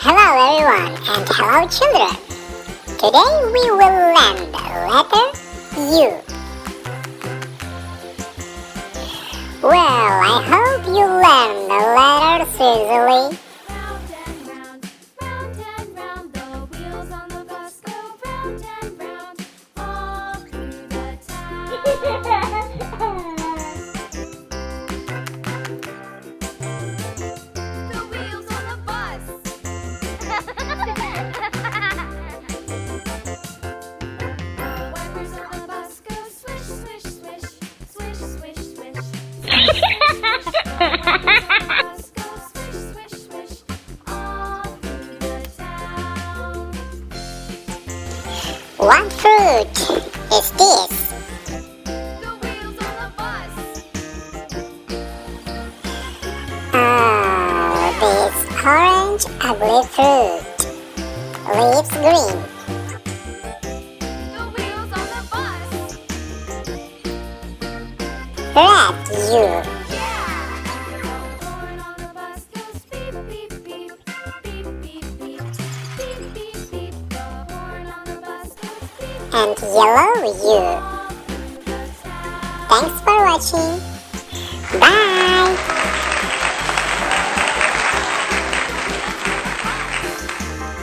Hello everyone and hello children. Today we will learn the letter U. Well, I hope you learn the letters easily. Round and round, the wheels on the bus go round and round, all through the town. The wheels on the bus. The wipers on the bus go swish, swish, swish, swish, swish, swish. The wipers on the bus go swish, swish, swish, all through the town. What fruit is this? The wheels on the bus. Oh, this orange ugly fruit. Leaves green. The wheels on the bus. Red U. Yeah! The horn on the bus goes beep, beep, beep, beep, beep, beep, beep, beep, beep. The horn on the bus goes beep And yellow U. all through the town. Thanks for watching.